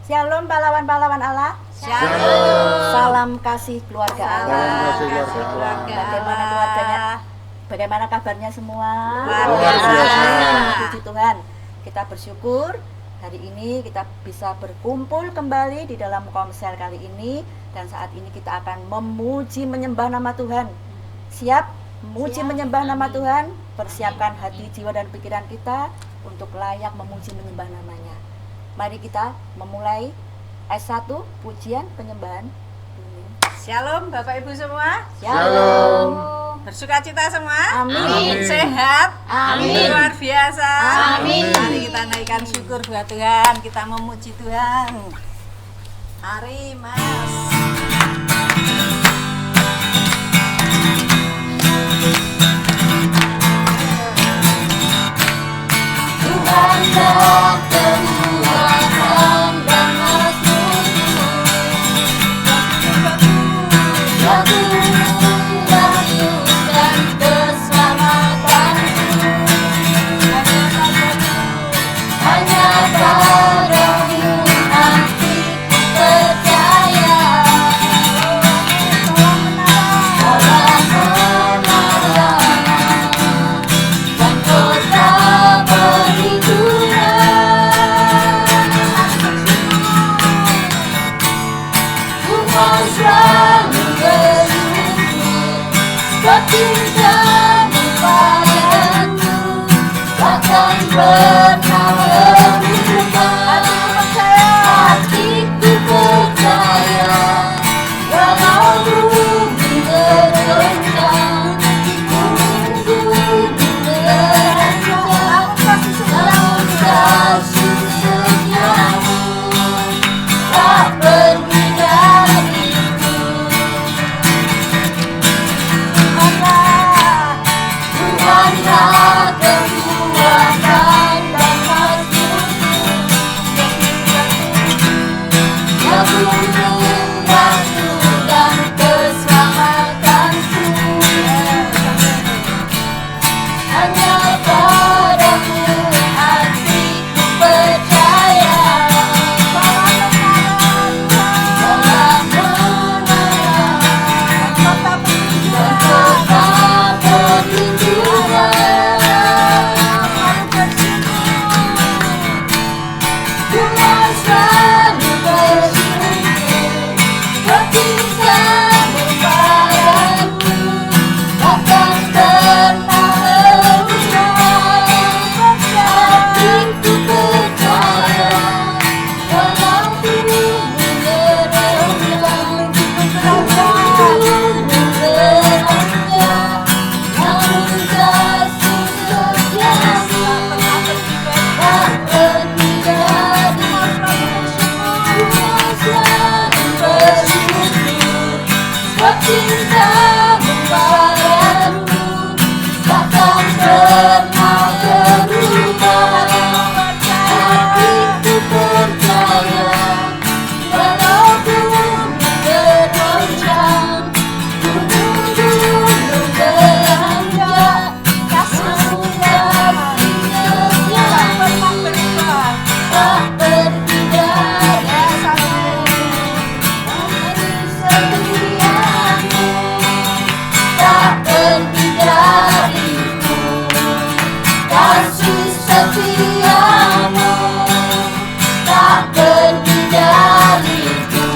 Shalom pahlawan-pahlawan Allah. Shalom. Salam kasih keluarga Allah. Salam kasih keluarga Bagaimana Allah. keluarganya? Bagaimana kabarnya semua? Luar biasa. Puji Tuhan. Kita bersyukur hari ini kita bisa berkumpul kembali di dalam komsel kali ini, dan saat ini kita akan memuji menyembah nama Tuhan. Siap memuji menyembah nama Tuhan? Persiapkan hati, jiwa dan pikiran kita untuk layak memuji menyembah namanya. Mari kita memulai S1 pujian penyembahan. Shalom Bapak Ibu semua. Shalom. Bersukacita semua. Amin. Sehat. Amin. Luar biasa. Amin. Mari kita naikkan syukur buat Tuhan. Kita memuji Tuhan. Mari Mas. Tuhan dan kekuatan dan batu dan keselamatan hanya padamu hatiku percaya. Dalam kemenangan dan kota Tuhan selalu bersyukur, cintamu padaku takkan pernah berubah. Hatiku percaya, walau bumi bergoncang, gunung beranjak, dalam kasih setiamu tak pergi dariku. Tuhanlah kekuatan dan maksudmu, ya gunung batu dan keselamatanku. Hanya padamu hatiku percaya. Dalam kemenangan dan kota perlindungan, Tuhan selalu bersyukur, cintamu padaku takkan pernah berubah. Hatiku percaya, walau bumi beranjak, gunung beranjak, namun kasih setiamu tak pergi dariku. Tuhan selalu bersyukur, cintamu padaku takkan pernah berubah. Hatiku percaya, walau bumi bergoncang, gunung beranjak, namun kasih setiamu tak pergi dariku. Setiamu tak pergi dariku, kasih setiamu tak pergi dariku.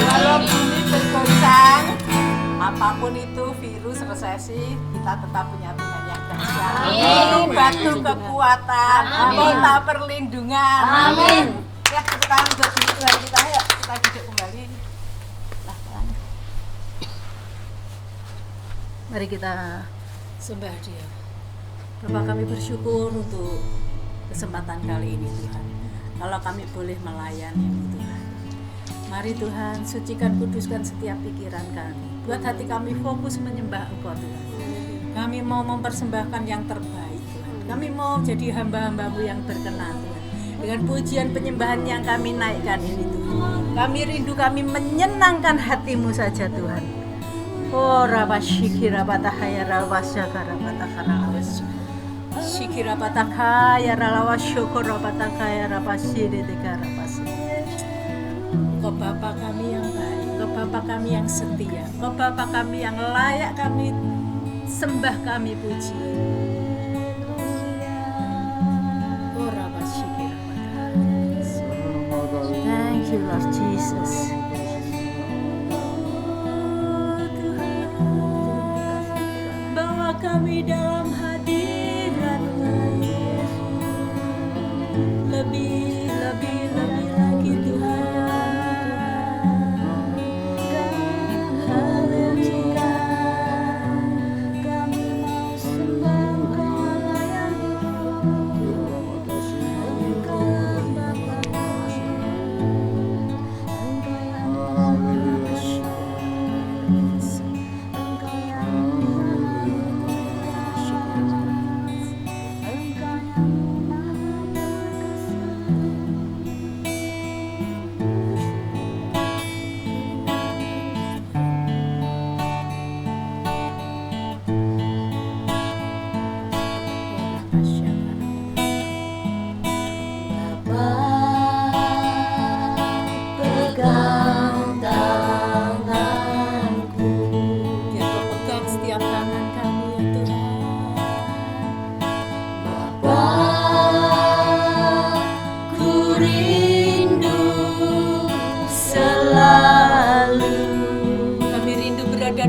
Walau bumi bergoncang, apapun itu virus resesi, kita tetap punya Tuhan yang dahsyat. Amin. Batu kekuatan, kota perlindungan. Amin. Ya, tepuk tangan buat Tuhan kita. Yuk, kita duduk kembali. Mari kita sembah Dia. Bapak, kami bersyukur untuk kesempatan kali ini Tuhan. Kalau kami boleh melayani Tuhan. Mari Tuhan, sucikan, kuduskan setiap pikiran kami. Buat hati kami fokus menyembah Engkau Tuhan. Kami mau mempersembahkan yang terbaik Tuhan. Kami mau jadi hamba-hamba-Mu yang berkenan Tuhan. Dengan pujian penyembahan yang kami naikkan ini Tuhan. Kami rindu, kami menyenangkan hati-Mu saja Tuhan. Oh, Rabashiki Rabatahaya Rabasyaka Rabatakara Rabasyaka. Shikira patakaya ralawa syukur patakaya rapasi dedeka rapasi. Engkau Bapa kami yang baik, Engkau Bapa kami yang setia, Engkau Bapa kami yang layak kami sembah, kami puji. Oh rapasi kira patakaya. Thank you Lord Jesus. Bawa kami dalam hadirat-Mu, lebih lagi Tuhan. Haleluya, kami mau sembah Engkau layani Engkau Bapa kami, Engkau yang Maha Kudus, Engkau yang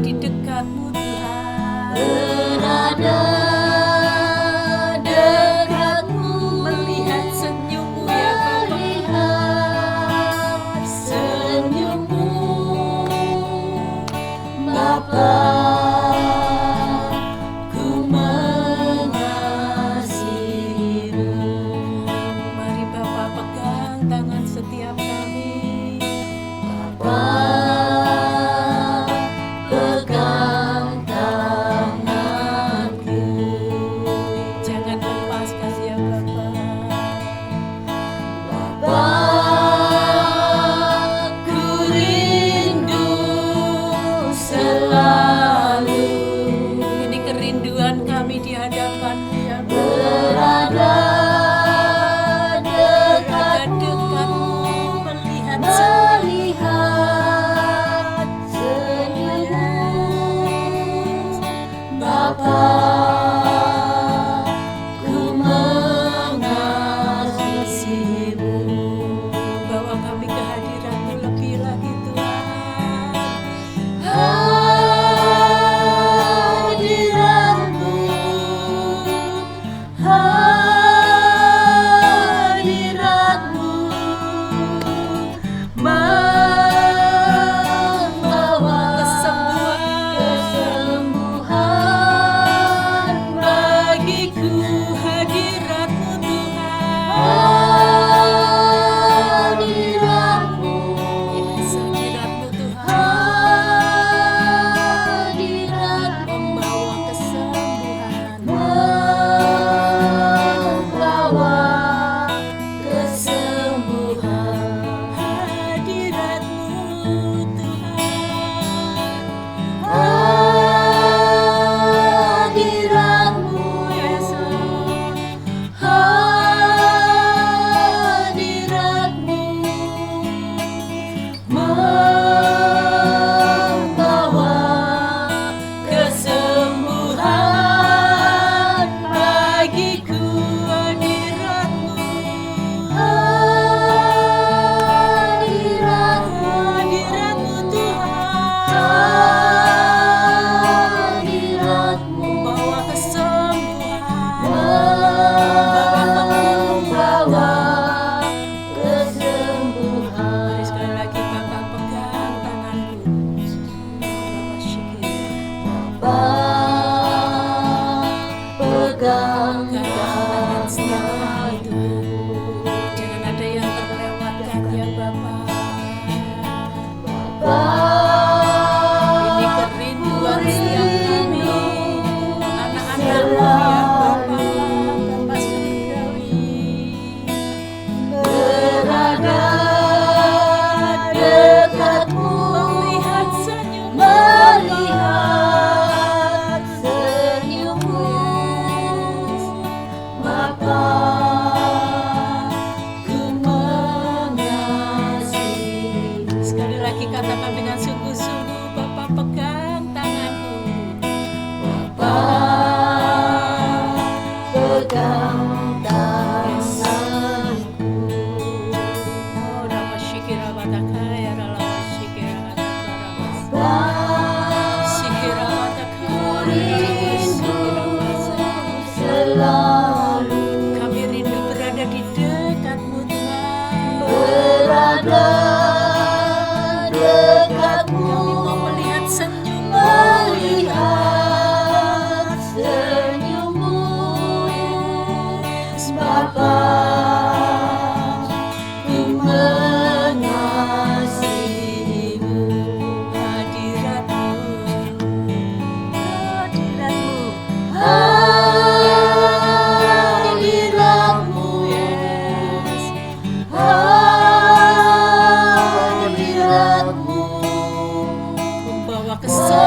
di dekat-Mu Tuhan, berada dekat-Mu, melihat senyum-Mu ya Bapa, melihat senyum-Mu Bapa, ku mengasihi-Mu. Mari Bapa pegang tangan setiap kami, Bapa. pegang tanganku. Oh, Rama Shikira Batakaya, Rama Shikira Batakara, Shikira Batakara, Selalu kami rindu berada di dekatmu Tuhan. berada dekatmu, Kami mau melihat senyummu, melihat senyummu, Bapa. Ku mengasihimu, hadiratmu, hadiratmu, yes. hadiratmu, Membawa kesembuhan.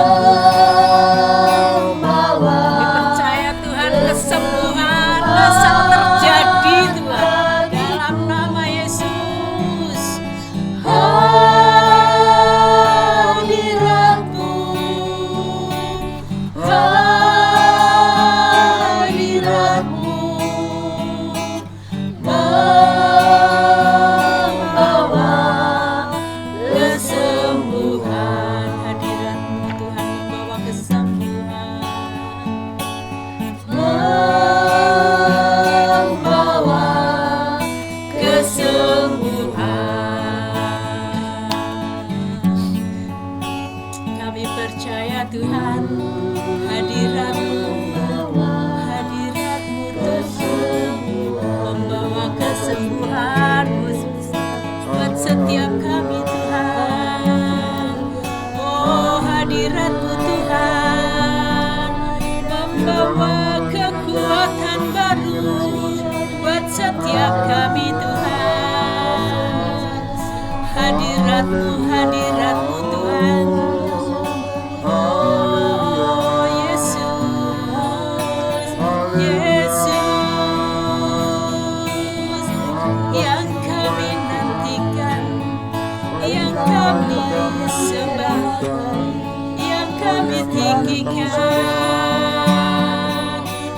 membawa Kami percaya Tuhan kesembuhan asal terjadi Tuhan dalam nama Yesus. hadiratmu, hadiratmu, membawa kesembuhan, Hadiratmu Tuhan membawa kesembuhan. membawa kesembuhan. Kami percaya Tuhan hadiratmu Tuhan membawa kesembuhan buat setiap kami Tuhan. Oh, hadiratmu Tuhan membawa kekuatan baru buat setiap kami Tuhan. Hadiratmu Tuhan. Oh, Yesus, Yesus, yang kami nantikan, yang kami sembah, yang kami tinggikan,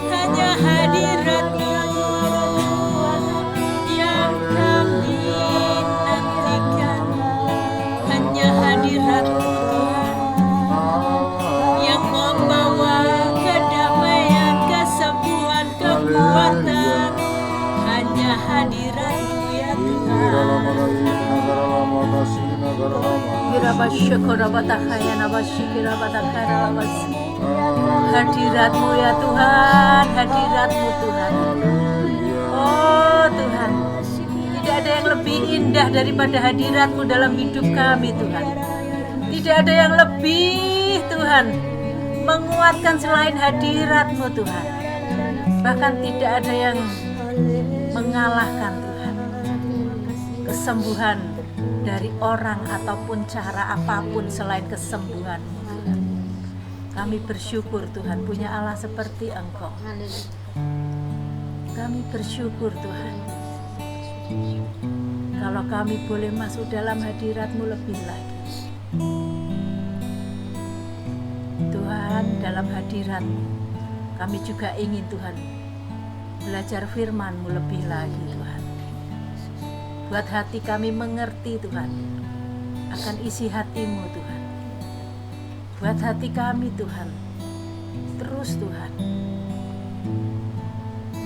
hanya hadirat-Mu yang kami nantikan, hanya hadirat-Mu Tuhan yang membawa kedamaian, kesembuhan, kekuatan, hanya hadirat-Mu ya Tuhan. Hadirat-Mu ya Tuhan, hadirat-Mu Tuhan. Oh Tuhan, tidak ada yang lebih indah daripada hadirat-Mu dalam hidup kami Tuhan. Tidak ada yang lebih Tuhan menguatkan selain hadirat-Mu Tuhan. Bahkan tidak ada yang mengalahkan Tuhan kesembuhan dari orang ataupun cara apapun selain kesembuhan-Mu Tuhan. Kami bersyukur Tuhan punya Allah seperti Engkau. Kami bersyukur Tuhan kalau kami boleh masuk dalam hadirat-Mu lebih lagi. Tuhan, dalam hadirat-Mu kami juga ingin Tuhan belajar firman-Mu lebih lagi Tuhan. Buat hati kami mengerti Tuhan akan isi hati-Mu Tuhan. Buat hati kami Tuhan terus Tuhan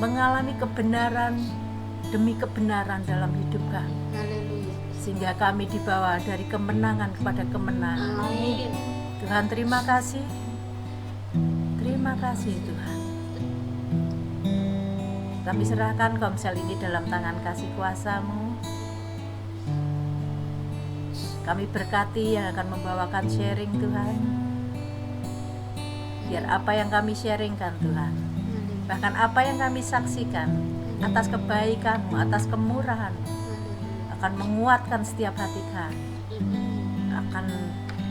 mengalami kebenaran demi kebenaran dalam hidup kami, sehingga kami dibawa dari kemenangan kepada kemenangan. Tuhan, terima kasih Tuhan. Kami serahkan Komsel ini dalam tangan kasih kuasa-Mu. Kami berkati yang akan membawakan sharing Tuhan, biar apa yang kami sharingkan Tuhan, bahkan apa yang kami saksikan atas kebaikan-Mu, atas kemurahan-Mu, akan menguatkan setiap hati kami, akan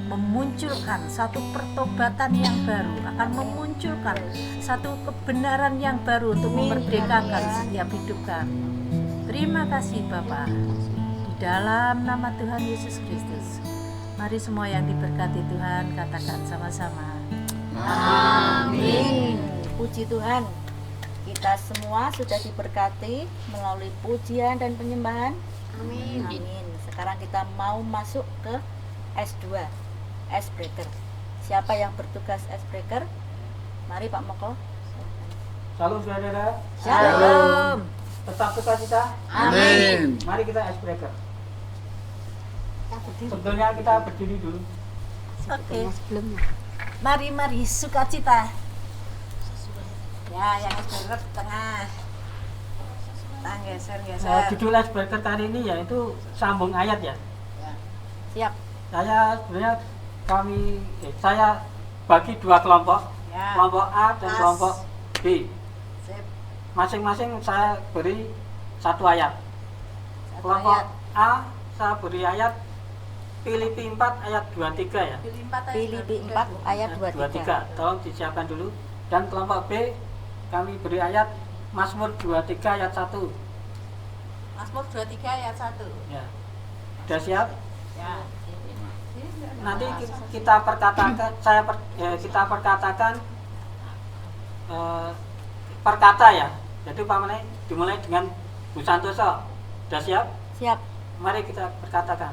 memunculkan satu pertobatan yang baru, akan memunculkan satu kebenaran yang baru untuk memerdekakan setiap hidup kami. Terima kasih Bapa, di dalam nama Tuhan Yesus Kristus. Mari semua yang diberkati Tuhan katakan sama-sama. Amin. Puji Tuhan. Kita semua sudah diberkati melalui pujian dan penyembahan. Amin. Amin. Sekarang kita mau masuk ke S2, Icebreaker. Siapa yang bertugas Icebreaker? Mari Pak Moko. Shalom saudara. Shalom. Tetap suka kita. Amin. Mari kita icebreaker. Sebetulnya kita berdiri dulu. Oke. Mari sukacita. Ya, yang berat tengah. Geser. Judul icebreaker kali ini yaitu sambung ayat ya. Siap. Saya bagi dua kelompok. Ya. Kelompok A dan kelompok B. Sip. Masing-masing saya beri satu ayat. Satu Kelompok ayat. A saya beri ayat Filipi 4 ayat 23 ya. Filipi 4 ayat 23. Tolong disiapkan dulu. Dan kelompok B kami beri ayat Mazmur 23 ayat 1. Mazmur 23 ayat 1. Ya. Sudah siap? Ya. Nanti kita perkatakan kita perkatakan perkata ya. Jadi umpamanya dimulai dengan Bu Santoso. Sudah siap? Siap. Mari kita perkatakan.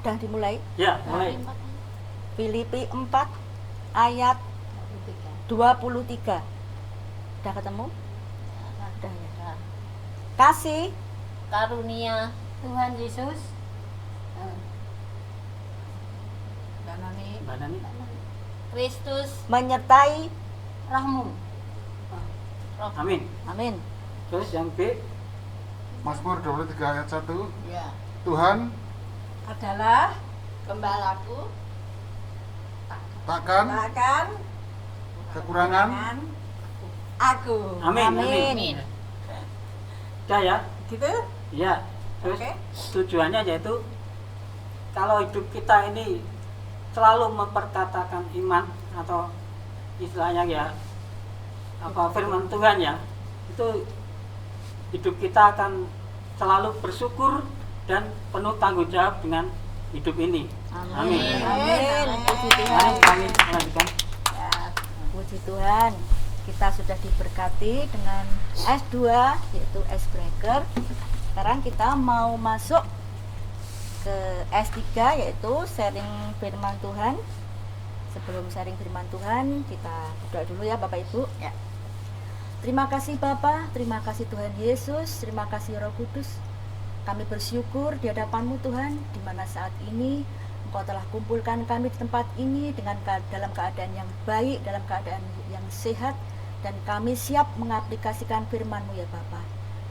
Udah dimulai. Ya, mulai. Filipi 4 ayat 23. Udah ketemu? Udah ya. Kasih Karunia Tuhan Yesus Mbak Nani. Kristus menyertai. rahmu. Amin. Amin. Terus yang B, Mazmur 23 ayat 1. Ya. Tuhan Adalah Gembalaku. takkan akan kekurangan aku. amin. Amin. Udah ya? Gitu? Ya. Terus Oke. tujuannya yaitu kalau hidup kita ini selalu memperkatakan iman atau istilahnya ya firman Tuhan ya, itu hidup kita akan selalu bersyukur dan penuh tanggung jawab dengan hidup ini. Amin. Amin. Puji Mari Tuhan. kami lanjutkan. Ya. Puji Tuhan. Kita sudah diberkati dengan S2 yaitu Icebreaker. Sekarang kita mau masuk ke S3 yaitu sharing firman Tuhan. Sebelum sharing firman Tuhan, kita berdoa dulu ya Bapak Ibu. Ya. Terima kasih Bapa, terima kasih Tuhan Yesus, terima kasih Roh Kudus. Kami bersyukur di hadapan-Mu Tuhan, di mana saat ini Engkau telah kumpulkan kami di tempat ini dalam keadaan yang baik, dalam keadaan yang sehat, dan kami siap mengaplikasikan firman-Mu ya Bapa.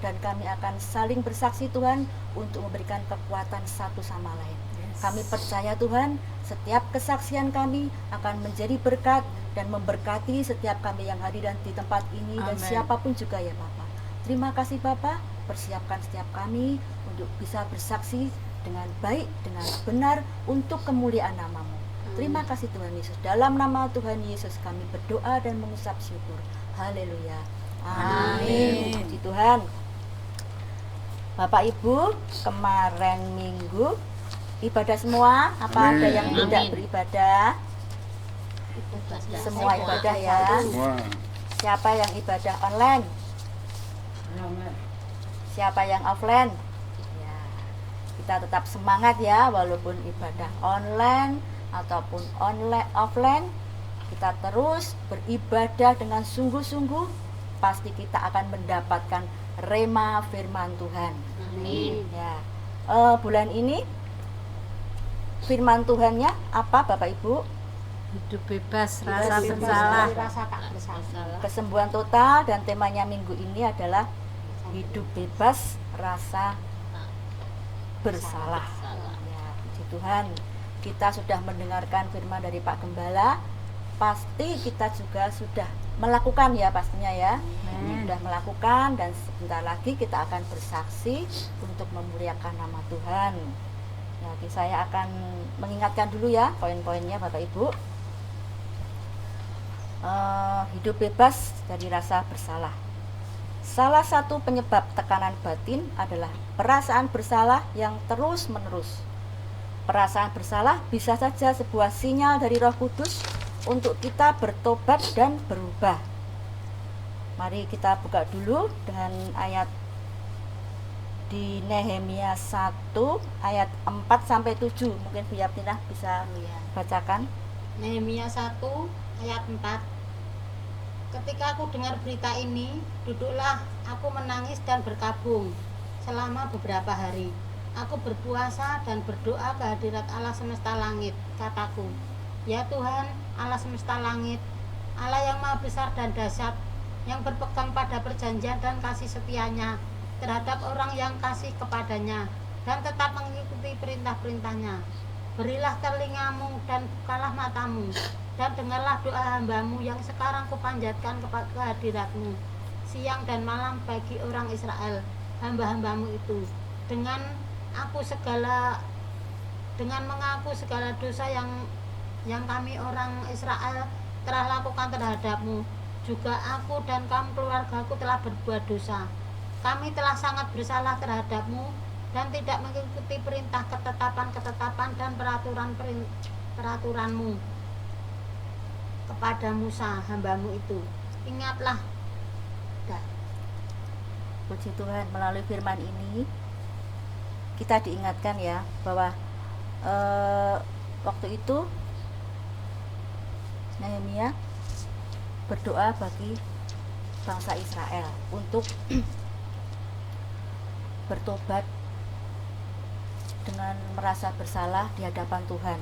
Dan kami akan saling bersaksi Tuhan untuk memberikan kekuatan satu sama lain. Kami percaya Tuhan, setiap kesaksian kami akan menjadi berkat dan memberkati setiap kami yang hadir dan di tempat ini dan Amin. siapapun juga ya Bapak. Terima kasih Bapak, persiapkan setiap kami untuk bisa bersaksi dengan baik, dengan benar untuk kemuliaan nama-Mu. Terima kasih Tuhan Yesus. Dalam nama Tuhan Yesus kami berdoa dan mengucap syukur. Haleluya. Amin. Amin. Puji Tuhan. Bapak Ibu, kemarin Minggu ibadah semua, apa Amin. ada yang tidak Amin. beribadah? Semua ibadah ya. semua. Siapa yang ibadah online? Siapa yang offline? Ya. Kita tetap semangat ya, walaupun ibadah online ataupun offline, kita terus beribadah dengan sungguh-sungguh, pasti kita akan mendapatkan rema firman Tuhan. Amin. Ya. Bulan ini firman Tuhannya apa Bapak Ibu? Hidup bebas Hidup rasa bebas bersalah. dari Rasa tak bersalah. Kesembuhan total, dan temanya minggu ini adalah hidup bebas rasa bersalah. Ya, puji Tuhan, kita sudah mendengarkan firman dari Pak Gembala. Pasti kita juga sudah melakukan ya pastinya ya. Amin. Sudah melakukan, dan sebentar lagi kita akan bersaksi untuk memuliakan nama Tuhan. Jadi saya akan mengingatkan dulu ya poin-poinnya Bapak Ibu. Hidup bebas dari rasa bersalah. Salah satu penyebab tekanan batin adalah perasaan bersalah yang terus-menerus. Perasaan bersalah bisa saja sebuah sinyal dari Roh Kudus untuk kita bertobat dan berubah. Mari kita buka dulu dengan ayat di Nehemia 1 ayat 4 sampai 7. Mungkin Bu Yaptinah bisa Oh ya. bacakan. Nehemia 1 ayat 4. Ketika aku dengar berita ini, duduklah aku menangis dan berkabung selama beberapa hari. Aku berpuasa dan berdoa ke hadirat Allah semesta langit. Kataku, ya Tuhan, Allah semesta langit, Allah yang maha besar dan dahsyat, yang berpegang pada perjanjian dan kasih setianya terhadap orang yang kasih kepadanya dan tetap mengikuti perintah-perintahnya. Berilah telingamu dan bukalah matamu, dan dengarlah doa hambamu yang sekarang kupanjatkan ke hadiratmu siang dan malam bagi orang Israel, hamba-hambamu itu, dengan mengaku segala dosa yang kami orang Israel telah lakukan terhadapmu. Juga aku dan kamu keluargaku telah berbuat dosa. Kami telah sangat bersalah terhadapmu dan tidak mengikuti perintah ketetapan-ketetapan dan peraturanmu kepada Musa hambamu itu. Ingatlah. Dah. Puji Tuhan, melalui firman ini kita diingatkan ya bahwa waktu itu Nehemia berdoa bagi bangsa Israel untuk bertobat dengan merasa bersalah di hadapan Tuhan,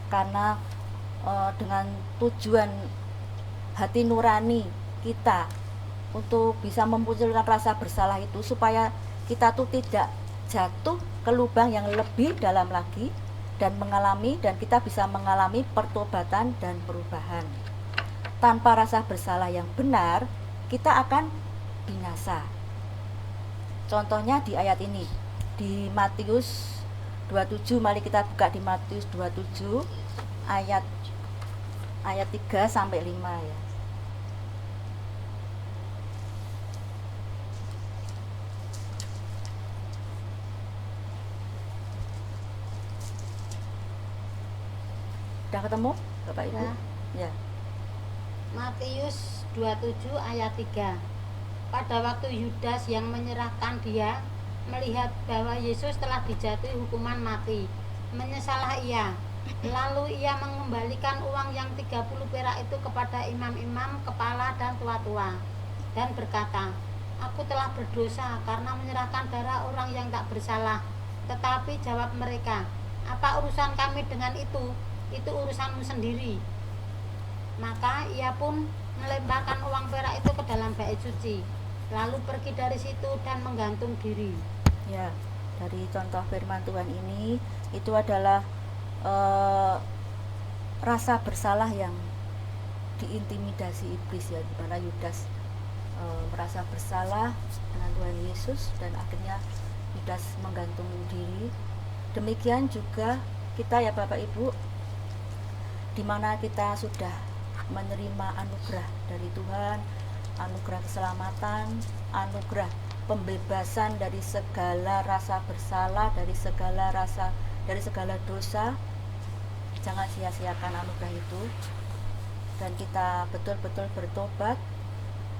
karena dengan tujuan hati nurani kita untuk bisa memunculkan rasa bersalah itu supaya kita tuh tidak jatuh ke lubang yang lebih dalam lagi dan kita bisa mengalami pertobatan dan perubahan. Tanpa rasa bersalah yang benar, kita akan binasa. Contohnya di ayat ini, di Matius 27, mari kita buka di Matius 27 ayat 3 sampai 5 ya. Sudah ketemu Bapak Ibu? Ya. Matius 27 ayat 3. Pada waktu Yudas yang menyerahkan dia melihat bahwa Yesus telah dijatuhi hukuman mati, menyesallah ia. Lalu ia mengembalikan uang yang 30 perak itu kepada imam-imam, kepala dan tua-tua, dan berkata, aku telah berdosa karena menyerahkan darah orang yang tak bersalah. Tetapi jawab mereka, apa urusan kami dengan itu? Itu urusanmu sendiri. Maka ia pun melemparkan uang perak itu ke dalam bait suci, lalu pergi dari situ dan menggantung diri. Ya, dari contoh firman Tuhan ini itu adalah rasa bersalah yang diintimidasi iblis ya, di mana Yudas merasa bersalah dengan Tuhan Yesus dan akhirnya Yudas menggantung diri. Demikian juga kita ya Bapak Ibu, di mana kita sudah menerima anugerah dari Tuhan, anugerah keselamatan, anugerah pembebasan dari segala rasa bersalah, dari segala dosa. Jangan sia-siakan anugerah itu, dan kita betul-betul bertobat,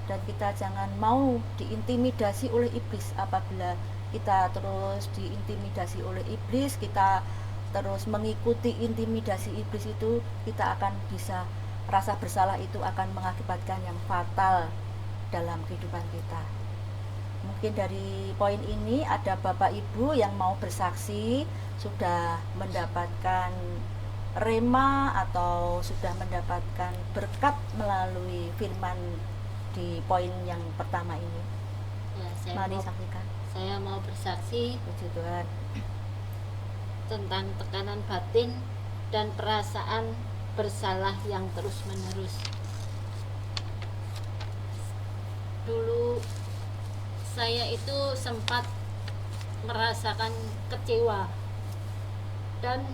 dan kita jangan mau diintimidasi oleh iblis. Apabila kita terus diintimidasi oleh iblis, kita terus mengikuti intimidasi iblis itu, kita akan bisa, rasa bersalah itu akan mengakibatkan yang fatal dalam kehidupan kita. Mungkin dari poin ini ada Bapak Ibu yang mau bersaksi sudah mendapatkan rema atau sudah mendapatkan berkat melalui firman di poin yang pertama ini. Ya, Mari saksikan. saya mau bersaksi Puji Tuhan. tentang tekanan batin dan perasaan bersalah yang terus-menerus. Dulu saya itu sempat merasakan kecewa dan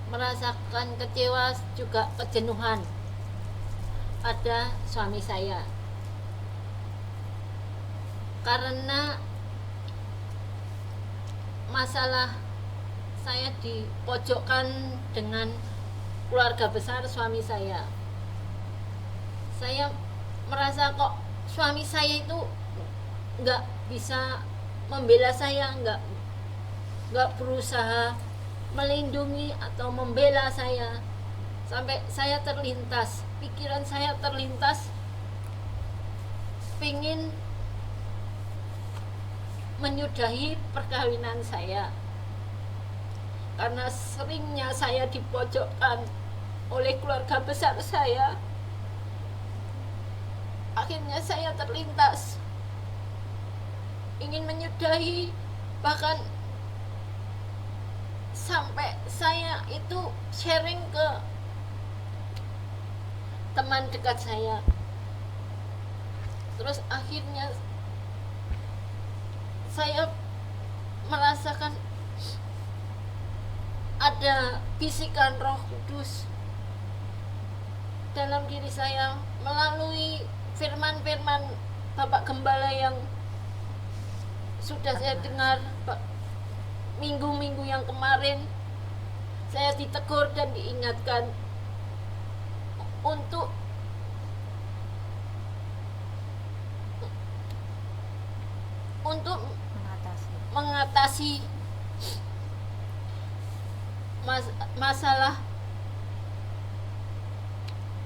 merasakan kecewa juga kejenuhan pada suami saya, karena masalah saya dipojokkan dengan keluarga besar suami saya. Saya merasa kok suami saya itu nggak bisa membela saya, nggak berusaha melindungi atau membela saya. Sampai saya terlintas, pikiran saya terlintas pingin menyudahi perkawinan saya, karena seringnya saya dipojokkan oleh keluarga besar saya. Akhirnya saya terlintas ingin menyudahi, bahkan sampai saya itu sharing ke teman dekat saya. Terus akhirnya saya merasakan ada bisikan Roh Kudus dalam diri saya melalui firman-firman Bapak Gembala yang sudah saya dengar minggu-minggu yang kemarin. Saya ditegur dan diingatkan untuk mengatasi masalah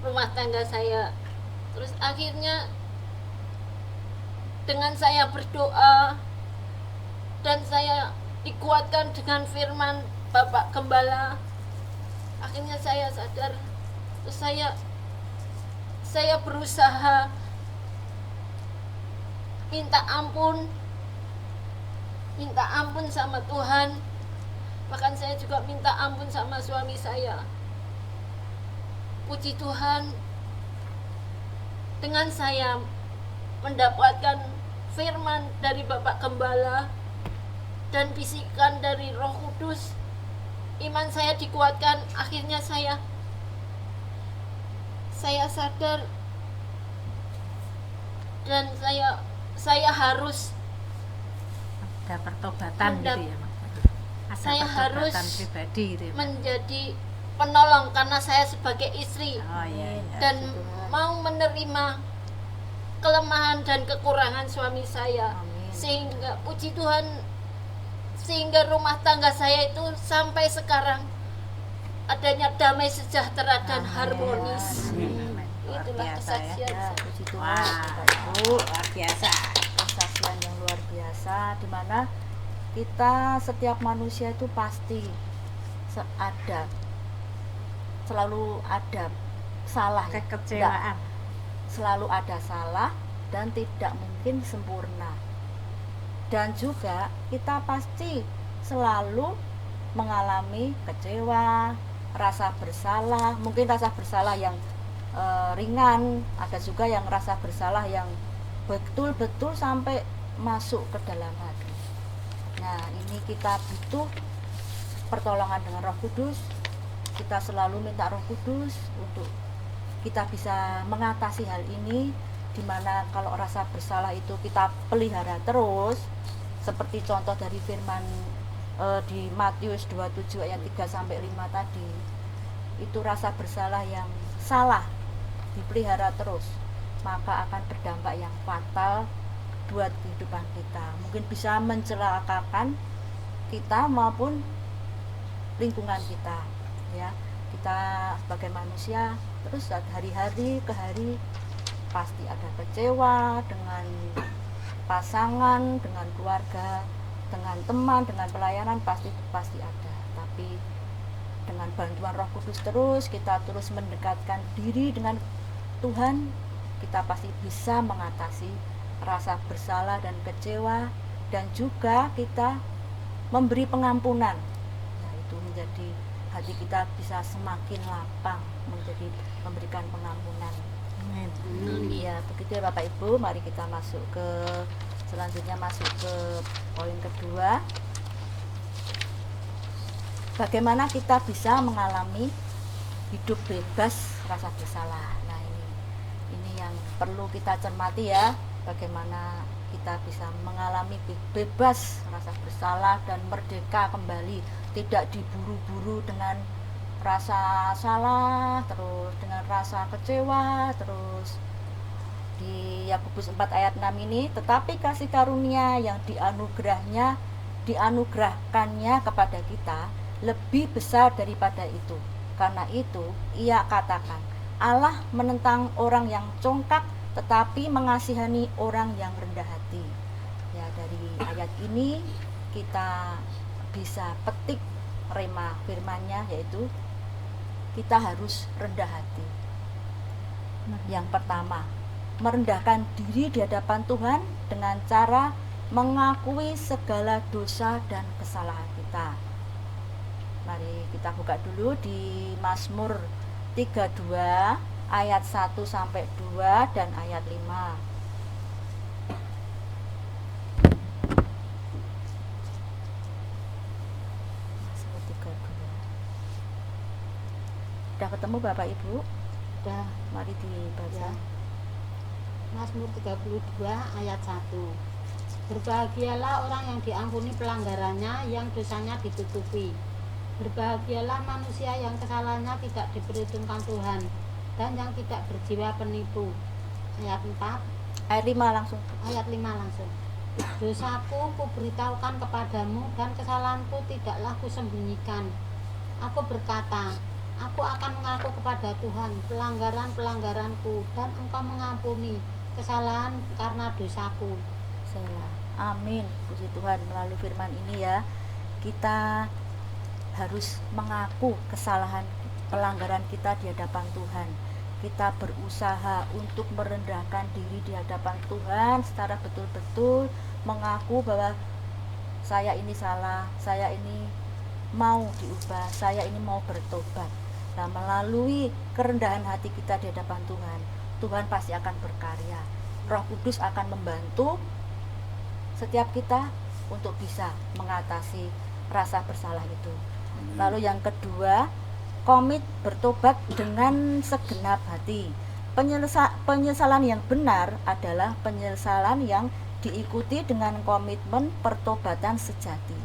rumah tangga saya. Terus akhirnya dengan saya berdoa dan saya dikuatkan dengan firman Bapak Gembala, akhirnya saya sadar. Terus saya berusaha minta ampun sama Tuhan. Bahkan saya juga minta ampun sama suami saya. Puji Tuhan, dengan saya mendapatkan firman dari Bapak Gembala dan bisikan dari Roh Kudus, iman saya dikuatkan. Akhirnya saya sadar dan saya harus ada pertobatan gitu ya, ada saya harus pertobatan pribadi gitu ya. menjadi penolong karena saya sebagai istri Oh iya, iya. dan mau menerima kelemahan dan kekurangan suami saya. Amin. Sehingga puji Tuhan, sehingga rumah tangga saya itu sampai sekarang adanya damai sejahtera dan harmonis. Amin. Luar Itulah biasa ya. kesaksian Ya, saya. puji Tuhan, Wah, Bapak Ibu. luar biasa. Kesaksian yang luar biasa, di mana kita setiap manusia itu pasti selalu ada salah ya. Kekecewaan. Selalu ada salah dan tidak mungkin sempurna. Dan juga kita pasti selalu mengalami kecewa, rasa bersalah, mungkin rasa bersalah yang ringan, ada juga yang rasa bersalah yang betul-betul sampai masuk ke dalam hati. Nah, ini kita butuh pertolongan dengan Roh Kudus. Kita selalu minta Roh Kudus untuk kita bisa mengatasi hal ini, dimana kalau rasa bersalah itu kita pelihara terus, seperti contoh dari firman di Matius 27 ayat 3-5 tadi, itu rasa bersalah yang salah dipelihara terus, maka akan berdampak yang fatal buat kehidupan kita. Mungkin bisa mencelakakan kita maupun lingkungan kita, ya. Kita sebagai manusia terus hari-hari ke hari pasti ada kecewa dengan pasangan, dengan keluarga, dengan teman, dengan pelayanan, pasti ada. Tapi dengan bantuan Roh Kudus kita terus mendekatkan diri dengan Tuhan, kita pasti bisa mengatasi rasa bersalah dan kecewa, dan juga kita memberi pengampunan. Nah, itu menjadi hati kita bisa semakin lapang, menjadi memberikan pengampunan. Amin. Iya, begitu ya Bapak Ibu. Mari kita selanjutnya masuk ke poin kedua. Bagaimana kita bisa mengalami hidup bebas rasa bersalah. Nah, ini yang perlu kita cermati ya. Bagaimana kita bisa mengalami bebas rasa bersalah dan merdeka kembali, tidak diburu-buru dengan rasa salah, terus dengan rasa kecewa, terus di Yakobus 4 ayat 6 ini, tetapi kasih karunia yang dianugerahkannya kepada kita lebih besar daripada itu. Karena itu ia katakan, Allah menentang orang yang congkak tetapi mengasihani orang yang rendah hati. Ya, dari ayat ini kita bisa petik rema firman-Nya, yaitu kita harus rendah hati. Yang pertama, merendahkan diri di hadapan Tuhan dengan cara mengakui segala dosa dan kesalahan kita. Mari kita buka dulu di Mazmur 32 ayat 1 sampai 2 dan ayat 5. Mazmur 32. Sudah ketemu Bapak Ibu? Udah. Mari dibaca. Ya. Mazmur 32 ayat 1. Berbahagialah orang yang diampuni pelanggarannya, yang dosanya ditutupi. Berbahagialah manusia yang kesalahannya tidak diperhitungkan Tuhan, dan yang tidak berjiwa penipu. Ayat 4. Ayat 5 langsung. Ayat 5 langsung. Dosaku kuberitahukan kepadamu, dan kesalahanku tidaklah kusembunyikan. Aku berkata, aku akan mengaku kepada Tuhan pelanggaran-pelanggaranku, dan Engkau mengampuni kesalahan karena dosaku. Selah. Amin. Puji Tuhan, melalui firman ini ya, kita harus mengaku kesalahan pelanggaran kita di hadapan Tuhan. Kita berusaha untuk merendahkan diri di hadapan Tuhan secara betul-betul mengaku bahwa saya ini salah, saya ini mau diubah, saya ini mau bertobat. Nah, melalui kerendahan hati kita di hadapan Tuhan, Tuhan pasti akan berkarya. Roh Kudus akan membantu setiap kita untuk bisa mengatasi rasa bersalah itu. Lalu yang kedua, komit bertobat dengan segenap hati. Penyesalan yang benar adalah penyesalan yang diikuti dengan komitmen pertobatan sejati.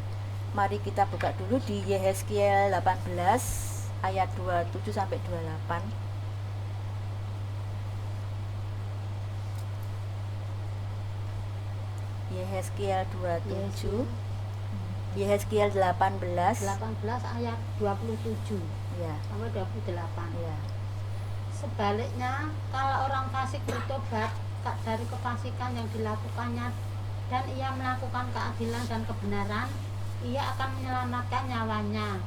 Mari kita buka dulu di Yehezkiel 18 ayat 27 sampai 28. Yehezkiel 27, Yehezkiel 18 ayat 27 ya, sampai 28. ya. Sebaliknya, kalau orang fasik bertobat dari kefasikan yang dilakukannya dan ia melakukan keadilan dan kebenaran, ia akan menyelamatkan nyawanya.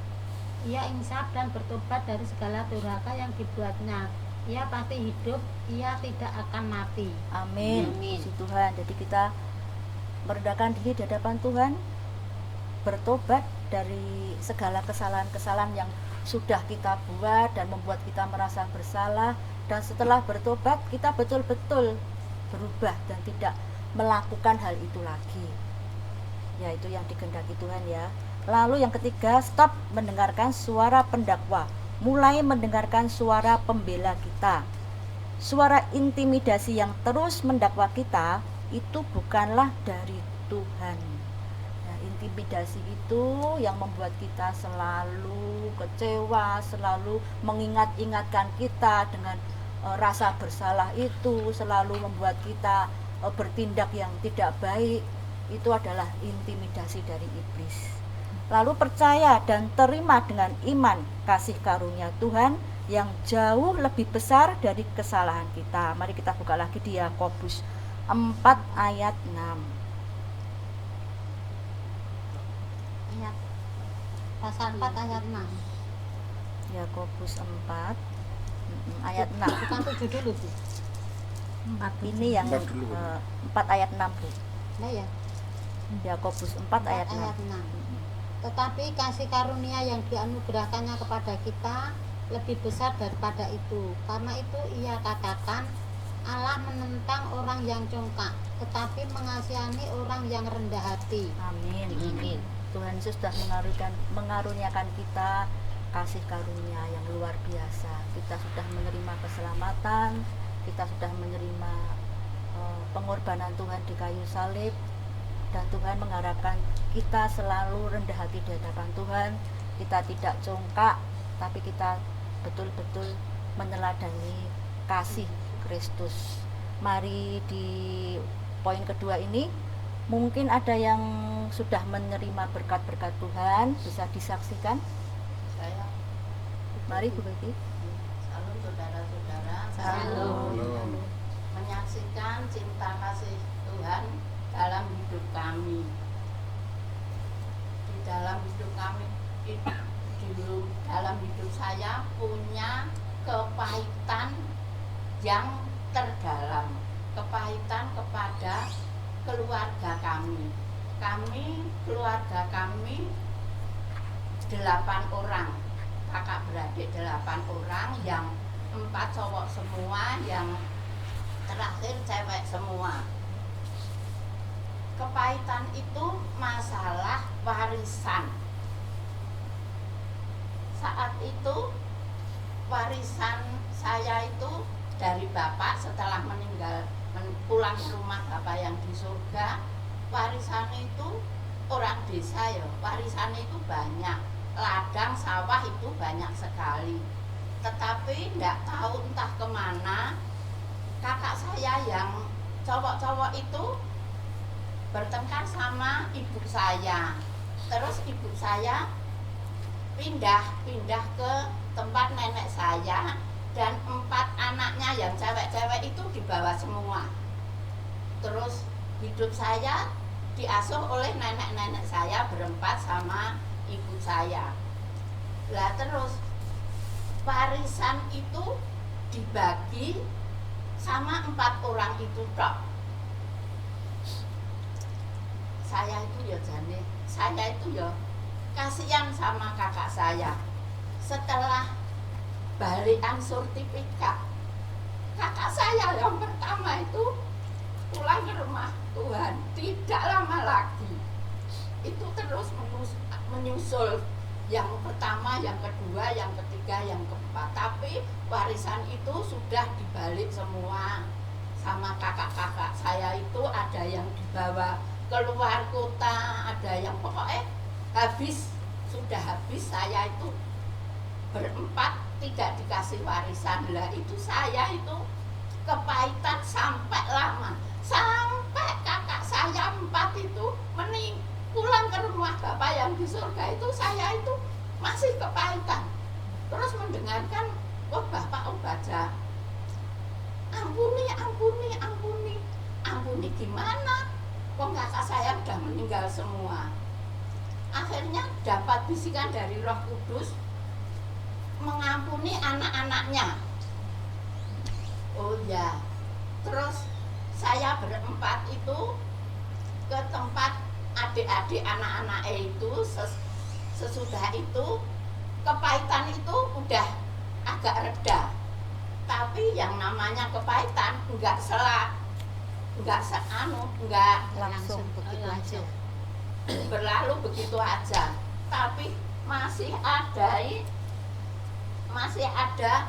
Ia insaf dan bertobat dari segala durhaka yang dibuatnya. Ia pasti hidup, ia tidak akan mati. Amin. Puji Tuhan. Jadi kita merendahkan diri di hadapan Tuhan, bertobat dari segala kesalahan-kesalahan yang sudah kita buat dan membuat kita merasa bersalah, dan setelah bertobat kita betul-betul berubah dan tidak melakukan hal itu lagi. Ya, itu yang dikehendaki Tuhan ya. Lalu yang ketiga, stop mendengarkan suara pendakwa, mulai mendengarkan suara pembela kita. Suara intimidasi yang terus mendakwa kita itu bukanlah dari Tuhan. Nah, intimidasi itu yang membuat kita selalu kecewa, selalu mengingat-ingatkan kita dengan rasa bersalah itu, selalu membuat kita bertindak yang tidak baik. Itu adalah intimidasi dari iblis. Lalu percaya dan terima dengan iman kasih karunia Tuhan yang jauh lebih besar dari kesalahan kita. Mari kita buka lagi di Yakobus 4 ayat 6. Ayat pasal 4 ayat 6. Yakobus 4 ayat 6. Bukan 7 dulu, Bu. Ini yang 4 dulu. 4 ayat 6, Bu. Nah ya, Yakobus 4 ayat 6. ayat 6. Tetapi kasih karunia yang dianugerahkannya kepada kita lebih besar daripada itu. Karena itu ia katakan, Allah menentang orang yang congkak, tetapi mengasihani orang yang rendah hati. Amin. Tuhan Yesus sudah mengaruniakan kita kasih karunia yang luar biasa. Kita sudah menerima keselamatan, kita sudah menerima pengorbanan Tuhan di kayu salib, dan Tuhan mengharapkan kita selalu rendah hati di hadapan Tuhan. Kita tidak congkak, tetapi kita betul-betul meneladani kasih Kristus. Mari di poin kedua ini, mungkin ada yang sudah menerima berkat-berkat Tuhan, bisa disaksikan. Saya Mari Bu Betty. salam saudara-saudara, saya Salam. menyaksikan cinta kasih Tuhan dalam hidup kami. Di dalam hidup kami, dalam hidup saya punya kepahitan yang terdalam, kepahitan kepada keluarga kami. Keluarga kami 8 orang, kakak beradik 8 orang, yang 4 cowok semua, yang terakhir cewek semua. Kepahitan itu masalah warisan. Saat itu warisan saya itu dari bapak setelah meninggal, pulang ke rumah bapak yang di surga. Warisan itu orang desa ya, warisan itu banyak, ladang sawah itu banyak sekali. Tetapi tidak tahu entah kemana kakak saya yang cowok-cowok itu bertengkar sama ibu saya. Terus ibu saya pindah ke tempat nenek saya, dan 4 anaknya yang cewek-cewek itu dibawa semua. Terus hidup saya diasuh oleh nenek-nenek saya berempat sama ibu saya. Lah terus warisan itu dibagi sama 4 orang itu tok. Saya itu ya kasihan sama kakak saya. Setelah balikan sertifikat, kakak saya yang pertama itu pulang ke rumah Tuhan. Tidak lama lagi itu terus menyusul yang pertama, yang kedua, yang ketiga, yang keempat. Tapi warisan itu sudah dibalik semua sama kakak-kakak saya. Itu ada yang dibawa keluar kota, ada yang pokoknya sudah habis. Saya itu berempat tidak dikasih warisan. Lah itu saya itu kepahitan sampai lama, sampai kakak saya 4 itu pulang ke rumah bapak yang di surga. Itu saya itu masih kepahitan. Terus mendengarkan, oh bapak baca, ampuni gimana? Kok kakak saya udah meninggal semua. Akhirnya dapat bisikan dari Roh Kudus, mengampuni anak-anaknya. Oh ya, terus saya berempat itu ke tempat adik-adik anak-anak itu. Sesudah itu kepahitan itu udah agak reda. Tapi yang namanya kepahitan enggak Langsung begitu aja, berlalu begitu aja. Tapi masih ada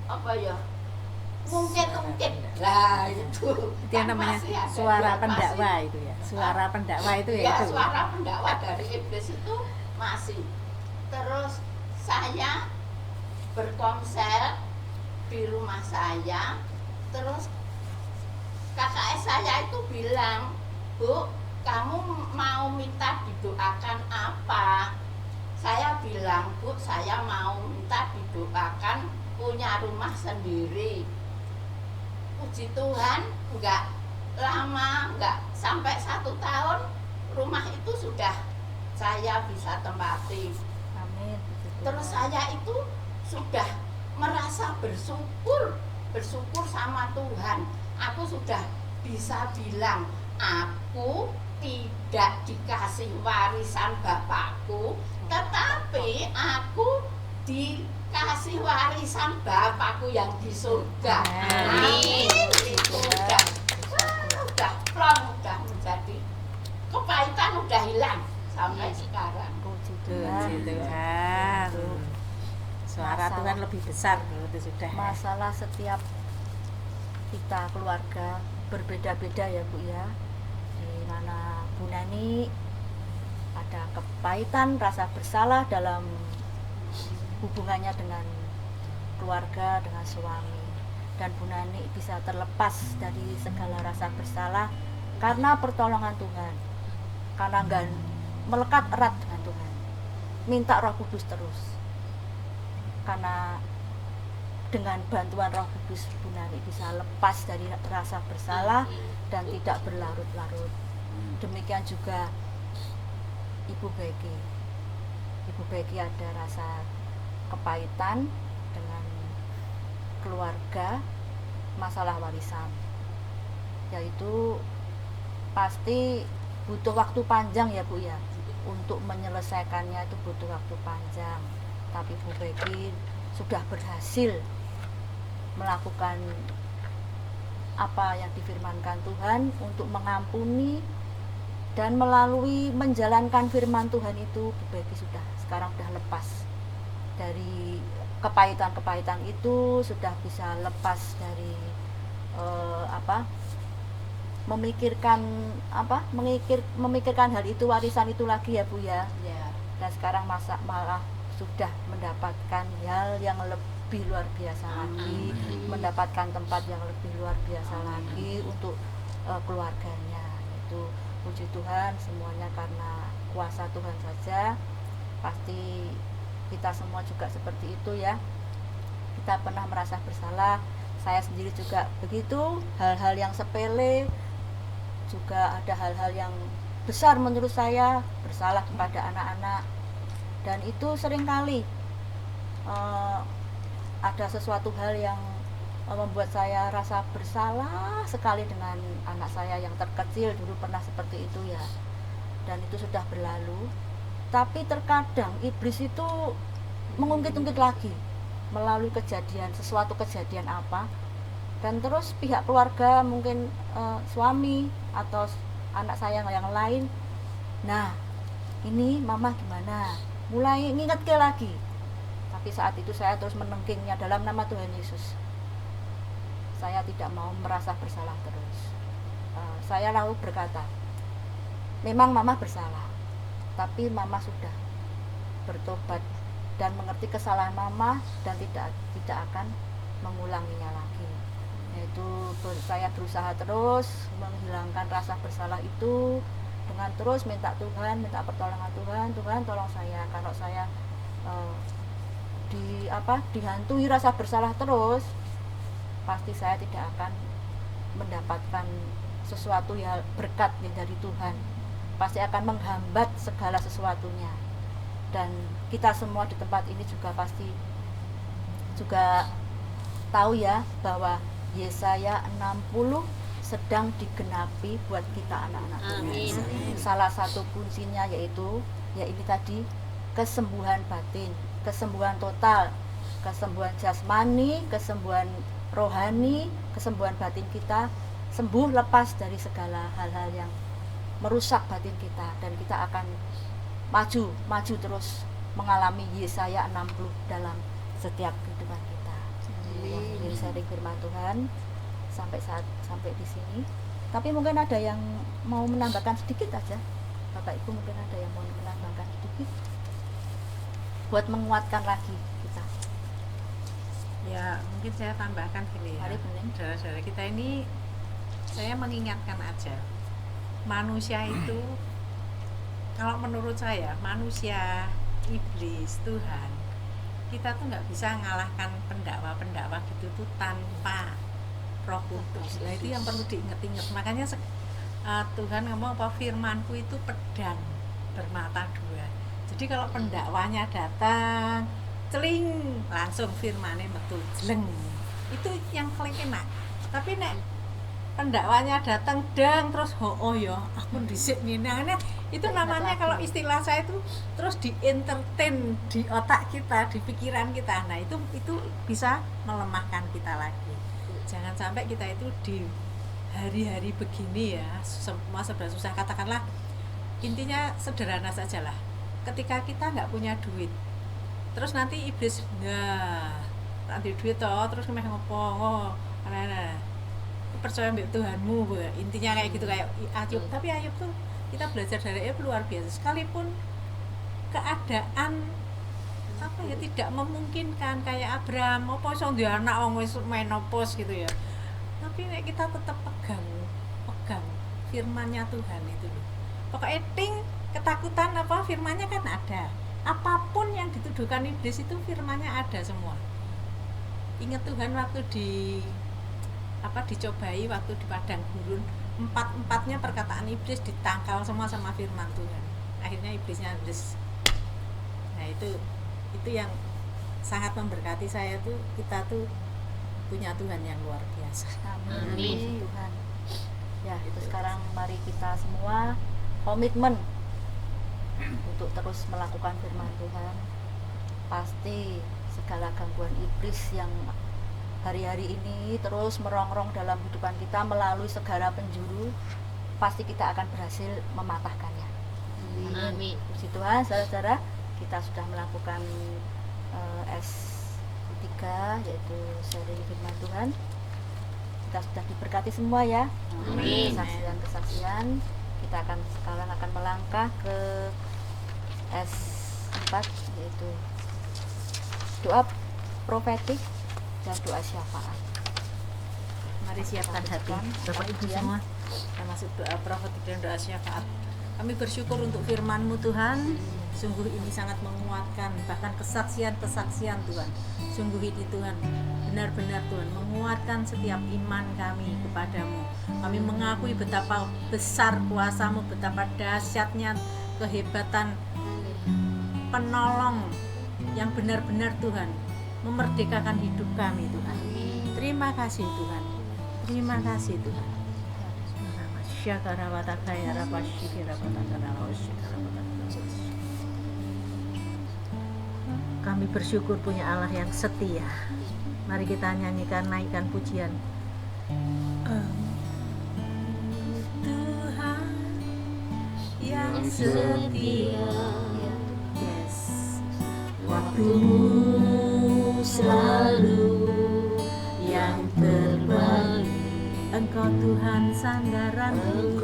apa ya, mungkin lah itu yang namanya masih ada, suara ya, pendakwa masih, itu ya, suara pendakwa itu ya, ya itu suara pendakwa dari iblis itu masih. Terus saya berkomsel di rumah saya. Terus kakak saya itu bilang, Bu, kamu mau minta didoakan apa? Saya bilang, Bu, saya mau minta didoakan punya rumah sendiri. Puji Tuhan, enggak lama, enggak sampai 1 tahun, rumah itu sudah saya bisa tempati. Amin. Terus saya itu sudah merasa bersyukur sama Tuhan. Aku sudah bisa bilang, aku tidak dikasih warisan bapakku, tetapi aku dikasih warisan bapakku yang di surga. Amin. Itu udah plong, udah menjadi kepahitan, udah hilang sampai sekarang. Puji Puji Tuhan. Suara Masalah. Tuhan lebih besar itu sudah. Masalah setiap kita keluarga berbeda-beda ya Bu ya. Di mana Bu Nani ada kepahitan, rasa bersalah dalam hubungannya dengan keluarga, dengan suami. Dan Bu Nani bisa terlepas dari segala rasa bersalah karena pertolongan Tuhan, karena enggak melekat erat dengan Tuhan, minta Roh Kudus terus, karena dengan bantuan Roh Kudus Bu Nani bisa lepas dari rasa bersalah dan tidak berlarut-larut. Demikian juga Ibu Becky. Ibu Becky ada rasa kepahitan dengan keluarga, masalah warisan, yaitu pasti butuh waktu panjang ya Bu ya, untuk menyelesaikannya itu butuh waktu panjang. Tapi Bu Becky sudah berhasil melakukan apa yang difirmankan Tuhan untuk mengampuni, dan melalui menjalankan firman Tuhan itu Bu Becky sekarang sudah lepas dari kepahitan-kepahitan itu, sudah bisa lepas dari memikirkan hal itu, warisan itu lagi ya Bu ya. Dan sekarang malah sudah mendapatkan hal yang lebih luar biasa lagi, mendapatkan tempat yang lebih luar biasa lagi untuk keluarganya. Itu puji Tuhan, semuanya karena kuasa Tuhan saja. Pasti kita semua juga seperti itu ya, kita pernah merasa bersalah. Saya sendiri juga begitu, hal-hal yang sepele juga ada hal-hal yang besar menurut saya, bersalah kepada anak-anak. Dan itu seringkali ada sesuatu hal yang membuat saya rasa bersalah sekali dengan anak saya yang terkecil, dulu pernah seperti itu ya. Dan itu sudah berlalu. Tapi terkadang iblis itu mengungkit-ungkit lagi melalui suatu kejadian apa, dan terus pihak keluarga, mungkin suami atau anak saya yang lain, nah ini mama gimana, mulai ngingetke lagi. Tapi saat itu saya terus menengkingnya dalam nama Tuhan Yesus. Saya tidak mau merasa bersalah terus. Saya lalu berkata, memang mama bersalah, tapi mama sudah bertobat dan mengerti kesalahan mama dan tidak akan mengulanginya lagi. Yaitu saya berusaha terus menghilangkan rasa bersalah itu dengan terus minta Tuhan, minta pertolongan Tuhan. Tuhan tolong saya, kalau saya dihantui rasa bersalah terus, pasti saya tidak akan mendapatkan sesuatu yang berkat dari Tuhan, pasti akan menghambat segala sesuatunya. Dan kita semua di tempat ini juga pasti juga tahu ya bahwa Yesaya 60 sedang digenapi buat kita anak-anak Tuhan. Salah satu kuncinya yaitu ini tadi, kesembuhan batin, kesembuhan total, kesembuhan jasmani, kesembuhan rohani, kesembuhan batin kita, sembuh lepas dari segala hal-hal yang merusak batin kita, dan kita akan maju terus mengalami Yesaya 60 dalam setiap kehidupan kita. Jadi sharing firman Tuhan sampai di sini. Tapi mungkin ada yang mau menambahkan sedikit aja, Bapak Ibu, mungkin ada yang mau menambahkan sedikit buat menguatkan lagi kita. Ya, mungkin saya tambahkan gini ya. Mari, Bening. Saudara-saudara kita ini, saya mengingatkan aja, manusia itu, kalau menurut saya, manusia, iblis, Tuhan, kita tuh nggak bisa ngalahkan pendakwa-pendakwa gitu tuh tanpa Roh Kudus. Nah, itu yang perlu diingat-ingat. Makanya Tuhan ngomong apa, firmanku itu pedang bermata dua. Jadi kalau pendakwanya datang, celing, langsung firmannya metu jeleng. Itu yang paling enak. Tapi nek pendakwanya datang dang terus ya aku dhisik ngene, itu namanya kalau istilah saya itu terus di-entertain di otak kita, di pikiran kita. Nah, itu bisa melemahkan kita lagi. Jangan sampai kita itu di hari-hari begini ya, semua serba susah. Katakanlah, intinya sederhana sajalah. Ketika kita nggak punya duit, terus nanti iblis nanti duit terus kemeh ngopo percaya mbak Tuhanmu, intinya kayak gitu, kayak Ayub. Tapi Ayub tuh kita belajar dari Ayub luar biasa. Sekalipun keadaan apa ya, tidak memungkinkan kayak Abraham apa iso duwe anak wong wis menopause gitu ya. Tapi nek kita tetap pegang firman-Nya Tuhan itu loh. Pokoknya ketakutan apa firman-Nya kan ada. Apapun yang dituduhkan iblis itu firman-Nya ada semua. Ingat Tuhan waktu dicobai waktu di padang gurun, empatnya perkataan iblis ditangkal semua sama firman Tuhan. Akhirnya iblisnya habis. Nah itu yang sangat memberkati saya tuh, kita tuh punya Tuhan yang luar biasa. Amin Tuhan. Ya, itu sekarang mari kita semua komitmen untuk terus melakukan firman Tuhan. Pasti segala gangguan iblis yang hari-hari ini terus merongrong dalam kehidupan kita melalui segala penjuru, pasti kita akan berhasil mematahkannya. Amin. Puji Tuhan, saudara-saudara, kita sudah melakukan S3 yaitu sharing firman Tuhan. Kita sudah diberkati semua ya. Amin. Kesaksian. Kita sekarang akan melangkah ke S4 yaitu doa profetik dan doa syafaat. Mari siapkan hati Bapak Ibu semua, kita masuk doa profetik dan doa syafaat. Kami bersyukur untuk firman-Mu Tuhan. Sungguh ini sangat menguatkan, bahkan kesaksian-kesaksian Tuhan. Sungguh ini Tuhan, benar-benar Tuhan menguatkan setiap iman kami kepadamu. Kami mengakui betapa besar kuasa-Mu, betapa dahsyatnya kehebatan penolong yang benar-benar Tuhan memerdekakan hidup kami Tuhan. Terima kasih Tuhan. Terima kasih Tuhan. Kami bersyukur punya Allah yang setia. Mari kita nyanyikan, naikkan pujian. Tuhan yang setia, yes. Waktumu selalu yang terbaik. Engkau Tuhan sandaranku,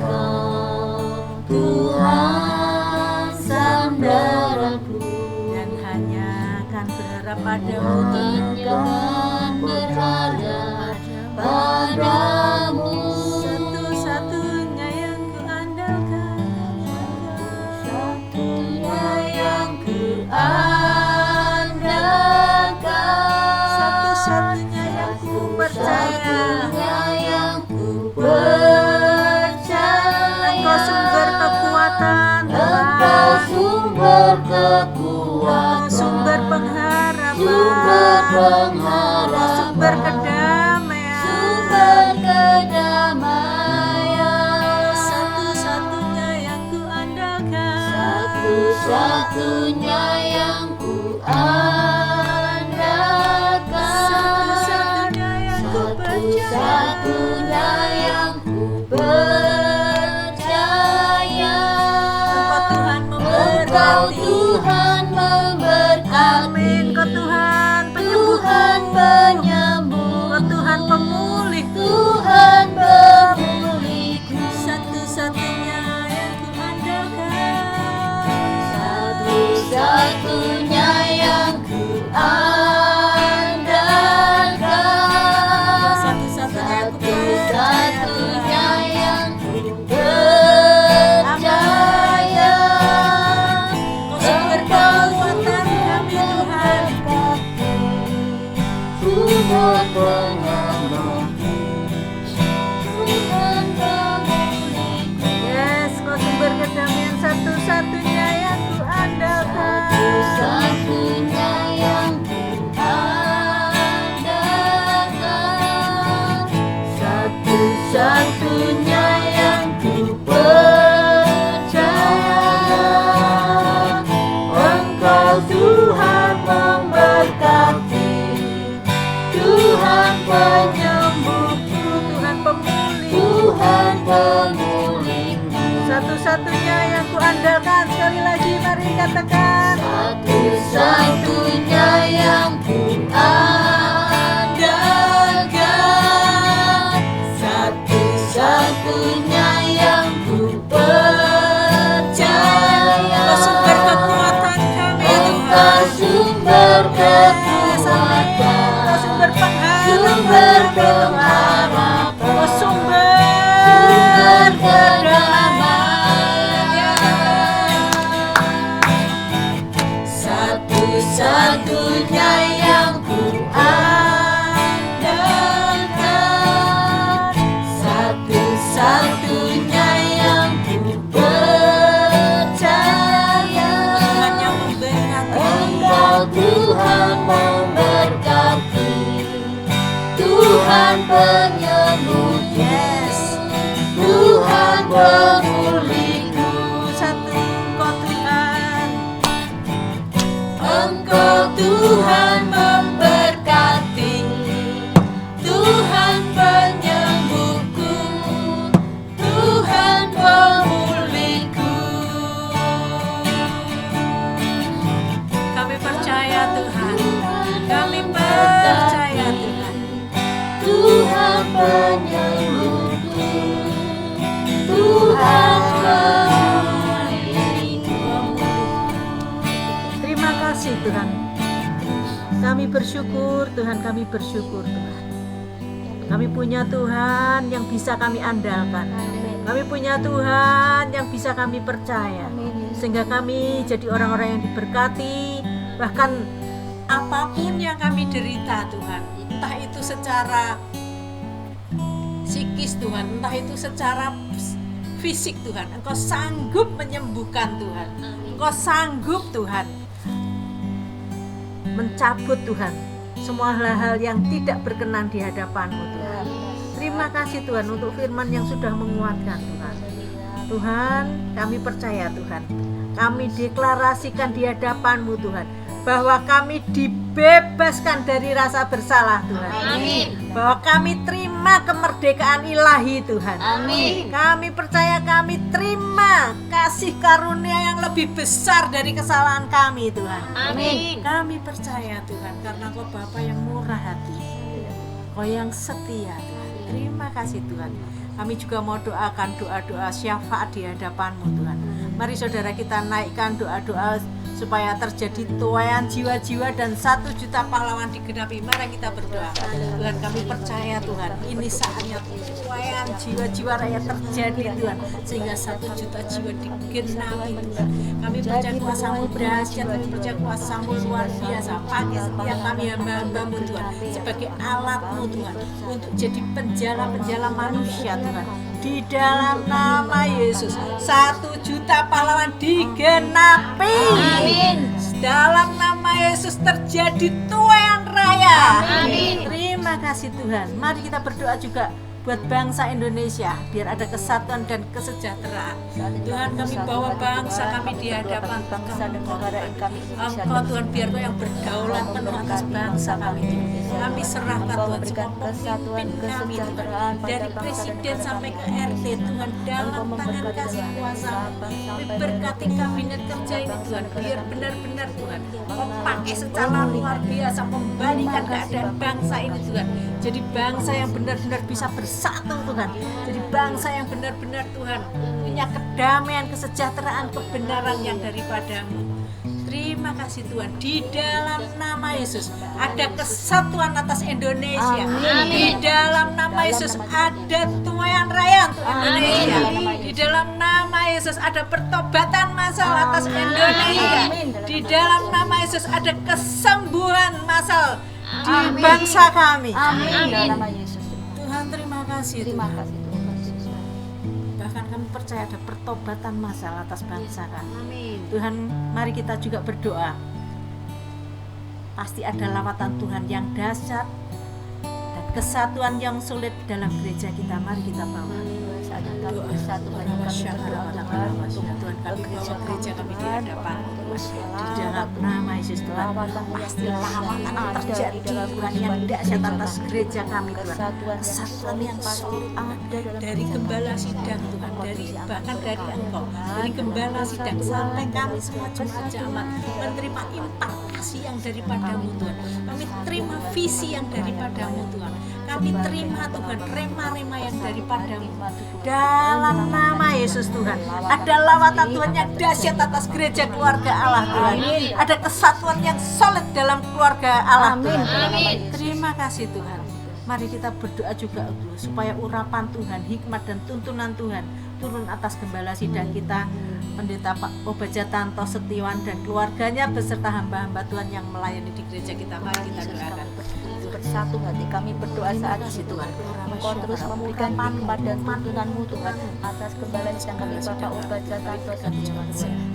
Tuhan sandaranku, dan hanya akan berharap padamu, Jangan berharap padamu, satu-satunya yang kuandalkan, satunya yang kuandalkan, satu-satunya yang ku percaya. satunya yang ku percaya. Engkau sumber kekuatan, Engkau sumber Engkau kekuatan, sumber pengharapan, sumber Engkau sumber pengharapan, kedamaian, sumber kedamaian, satu-satunya yang ku andalkan, satu-satunya yang ku andalkan, satu-satunya yang ku percaya. satu-satunya yang ku percaya. Engkau Tuhan Engkau memberkati. Tuhan memberkati. Amin. Kau Tuhan penyembuh, Tuhan penyembuh, Kau Tuhan pemulih, Tuhan pemulihku, satu-satunya yang ku andalkan, satu-satunya yang ku andalkan, satu-satunya yang ku percaya, satu-satunya Tuhan. yang ku percaya. Kau sumber kekuatan kami Tuhan. Tuhan penyembuhku, Tuhan pemulihku, Yes, kau sumber kedamaian, satu-satunya yang ku andalkan. satu-satunya yang ku andalkan, satu-satunya yang ku percaya. Engkau Tuhan memberkati, Tuhan penyembuhku, Tuhan pemulih, Tuhan pemulihku, satu-satunya yang ku andalkan. Sekali lagi mari katakan, satu-satunya yang ku andalkan, satu-satunya yang ku percaya. kau sumber kekuatan kami Engkau Tuhan. sumber penyembuhku, Tuhan Terima kasih Tuhan. Kami bersyukur Tuhan, kami bersyukur Tuhan. Kami punya Tuhan yang bisa kami andalkan. Kami punya Tuhan yang bisa kami percaya. Sehingga kami jadi orang-orang yang diberkati. Bahkan apapun yang kami derita Tuhan, entah itu secara psikis Tuhan, entah itu secara fisik Tuhan, Engkau sanggup menyembuhkan Tuhan. Engkau sanggup Tuhan mencabut Tuhan semua hal-hal yang tidak berkenan di hadapan-Mu Tuhan. Terima kasih Tuhan untuk firman yang sudah menguatkan Tuhan. Tuhan, kami percaya Tuhan, kami deklarasikan di hadapan-Mu Tuhan, bahwa kami dibebaskan dari rasa bersalah Tuhan. Amin. Bahwa kami terima kemerdekaan ilahi Tuhan. Amin. Kami percaya kami terima kasih karunia yang lebih besar dari kesalahan kami Tuhan. Amin. Kami percaya Tuhan karena Kau Bapa yang murah hati, Kau yang setia Tuhan. Terima kasih Tuhan. Kami juga mau doakan doa-doa syafaat di hadapan-Mu Tuhan. Mari saudara kita naikkan doa-doa supaya terjadi tuaian jiwa-jiwa dan 1 juta pahlawan digenapi. Mari kita berdoa. Tuhan, kami percaya Tuhan, ini saatnya tuaian jiwa-jiwa rakyat terjadi Tuhan, sehingga 1 juta jiwa digenapi Tuhan. Kami percaya kuasa-Mu dahsyat, kami percaya kuasa-Mu luar biasa. Pakai setiap kami hamba-hamba-Mu Tuhan sebagai alat-Mu Tuhan untuk jadi penjala-penjala manusia Tuhan. Di dalam nama Yesus 1 juta pahlawan digenapi. Amin. Dalam nama Yesus terjadi tuaian raya. Amin. Terima kasih Tuhan. Mari kita berdoa juga buat bangsa Indonesia, biar ada kesatuan dan kesejahteraan. Tuhan, kami bawa bangsa kami di hadapan bangsa dan negara yang kami Indonesia. Engkau Tuhan, biar Kau yang berdaulat penuh atas bangsa kami. Kami serahkan Tuhan memberikan semua kesatuan, pemimpin kami Tuhan, kesejahteraan pada dari bangsa presiden dan sampai ke negara RT Tuhan, dalam tangan kasih kuasa. Kami berkati kabinet kerja ini Tuhan, biar benar-benar Tuhan Kau pakai secara luar biasa membalikan keadaan bangsa ini Tuhan. Jadi bangsa yang benar-benar bisa bersatu Tuhan. Jadi bangsa yang benar-benar Tuhan punya kedamaian, kesejahteraan, kebenaran yang daripada-Mu. Terima kasih Tuhan. Di dalam nama Yesus ada kesatuan atas Indonesia. Di dalam nama Yesus ada tuaian raya untuk Indonesia. Di dalam nama Yesus ada pertobatan massal atas Indonesia. Di dalam nama Yesus ada kesembuhan massal di bangsa kami. Amin. Dalam nama Yesus. Tuhan, terima kasih. Terima Tuhan. kasih Tuhan. Bahkan kami percaya ada pertobatan massal atas bangsa kami. Amin. Tuhan, mari kita juga berdoa. Pasti ada lawatan Tuhan yang dahsyat dan kesatuan yang sulit dalam gereja kita. Mari kita bawa. Saat kami bersatu, mari kami berdoa Tuhan untuk Tuhan, kami bawa gereja kami di hadapan terus di dalam nama Yesus Tuhan. Pasti lawatan terjadi Tuhan yang dahsyat atas gereja kami Tuhan. Kesatuan yang solid dari gembala sidang Tuhan, dari bahkan dari Engkau, dari gembala sidang sampai kami semua jemaat jemaat menerima impartasi yang daripada-Mu Tuhan. Kami terima visi yang daripada-Mu Tuhan. Kami terima Tuhan rema-rema yang daripada-Mu. Dalam nama Yesus Tuhan, ada lawatan Tuhan yang dahsyat atas gereja keluarga Allah Tuhan. Ada kesatuan yang solid dalam keluarga Allah Tuhan. Terima kasih Tuhan. Mari kita berdoa juga supaya urapan Tuhan, hikmat dan tuntunan Tuhan turun atas gembala sidang kita, Pendeta Pak Obaja Tanto Setiawan dan keluarganya beserta hamba-hamba Tuhan yang melayani di gereja kita. Mari kita doakan. bersatu hati kami berdoa saat ini Tuhan. Engkau terus memberikan hikmat dan tuntunan-Mu Tuhan atas gembala sidang kami Bapak Obaja Tanto Setiawan.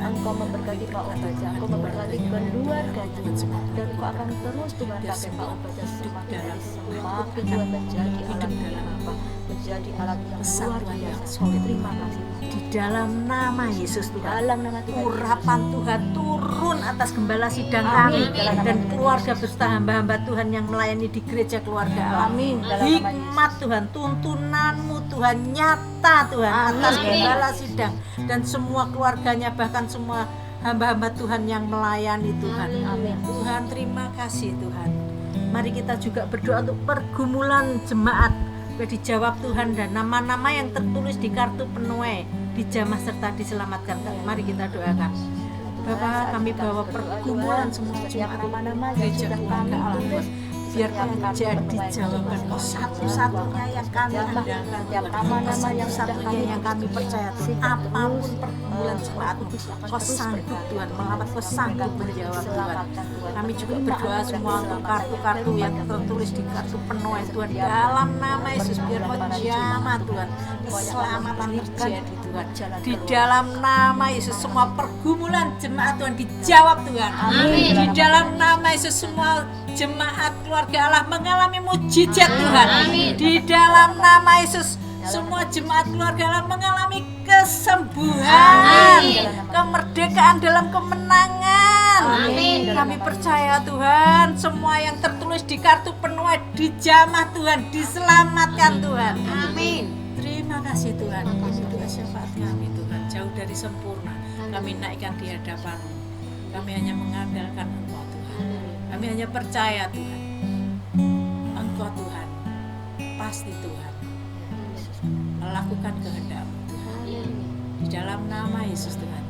Engkau memberkati Pak Obaja, Engkau memberkati keluarga Tuhan, dan Engkau akan terus Tuhan pakai Pak Obaja semakin Tuhan menjadi alat yang apa? Menjadi alat yang luar biasa. Terima kasih. Di dalam nama Yesus Tuhan, Dalam nama Tuhan urapan Tuhan turun atas gembala sidang kami Amin. dan keluarga beserta hamba-hamba Tuhan yang melayani di gereja keluarga Allah. Amin. Dalam nama Yesus. Hikmat Tuhan, tuntunan-Mu Tuhan nyata Tuhan atas Amin. gembala sidang dan semua keluarganya, bahkan semua hamba-hamba Tuhan yang melayani Tuhan. Amin. Tuhan, terima kasih Tuhan. Mari kita juga berdoa untuk pergumulan jemaat supaya dijawab Tuhan, dan nama-nama yang tertulis di kartu penuai dijamah serta diselamatkan. Mari kita doakan. Bapa, kami bawa pergumulan semua yang jemaat nama-nama yang gereja sudah keluarga Allah Tuhan. Biar kami jadi jawaban Kau satu-satunya yang kami andalkan, yang nama-nama yang sudah satu-satunya yang kami percaya. Apapun pergumulan jemaat, Kau sanggup Tuhan melawan, Kau sanggup menjawab Tuhan. Kami juga berdoa semua untuk kartu-kartu yang tertulis di kartu penuai Tuhan, dalam nama Yesus, biar Kau jamah Tuhan, keselamatan terjadi Tuhan. Di dalam nama Yesus, semua pergumulan jemaat Tuhan dijawab Tuhan. Amin. Di dalam nama Yesus, semua jemaat keluarga Allah mengalami mujizat Tuhan. Amin. Di dalam nama Yesus, semua jemaat keluarga Allah mengalami kesembuhan, Amin. kemerdekaan dalam kemenangan. Amin. Kami percaya Tuhan, semua yang tertulis di kartu penuai dijamah Tuhan, diselamatkan Tuhan. Amin. Terima kasih Tuhan, ini doa syafaat kami Tuhan, jauh dari sempurna. Kami naikkan di hadapan-Mu. Kami hanya mengandalkan Engkau Tuhan. Kami hanya percaya Tuhan, Engkau Tuhan, pasti Tuhan melakukan kehendak-Mu Tuhan. Di dalam nama Yesus Tuhan,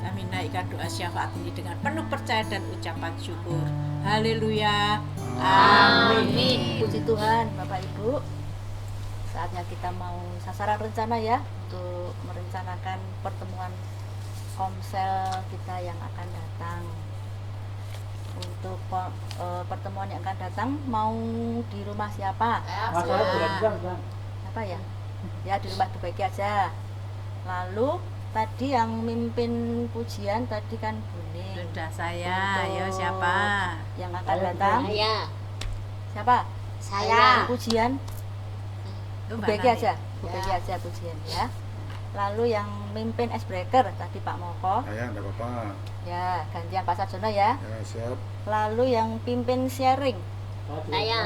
kami naikkan doa syafaat ini dengan penuh percaya dan ucapan syukur. Haleluya. Amin. Puji Tuhan, Bapak Ibu. Saatnya kita mau sasaran rencana ya, untuk merencanakan pertemuan komsel kita yang akan datang. Untuk pertemuan yang akan datang, mau di rumah siapa? Apa ya? Ya, di rumah Bu Beki aja. Lalu tadi yang mimpin pujian tadi kan Buning. Sudah saya, Untuk ayo siapa? yang akan datang? Saya. Siapa? Saya. Pujian Itu Bu Mbak Beki Nani. aja. Bu Beki aja pujian ya. Lalu yang mimpin Icebreaker tadi Pak Moko. Ayah, enggak apa-apa. Ya, gantian Pak Sarjono ya. Ya, siap. Lalu yang pimpin sharing, Saya.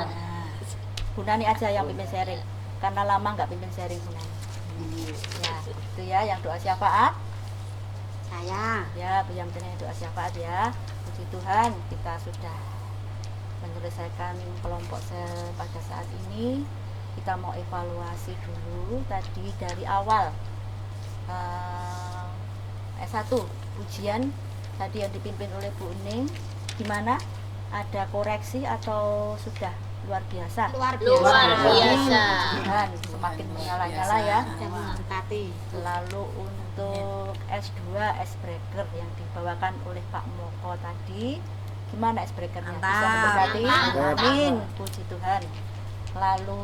Bu Nani aja yang pimpin sharing. Karena lama nggak pimpin sharing Bu Nani. Ya, itu ya yang doa syafaat. Saya. Ya, Bu Yamtina yang doa syafaat ya. Puji Tuhan, kita sudah menyelesaikan kelompok sel pada saat ini. Kita mau evaluasi dulu tadi dari awal. S1 pujian tadi yang dipimpin oleh Bu Uning, gimana? Ada koreksi atau sudah luar biasa? Luar Luar biasa. biasa. Tuhan semakin menyala-nyala ya. Dan memberkati. Lalu untuk S2 Icebreaker yang dibawakan oleh Pak Moko tadi, gimana Icebreakernya? Bisa Mantap. memberkati? Mantap. Amin, puji Tuhan. Lalu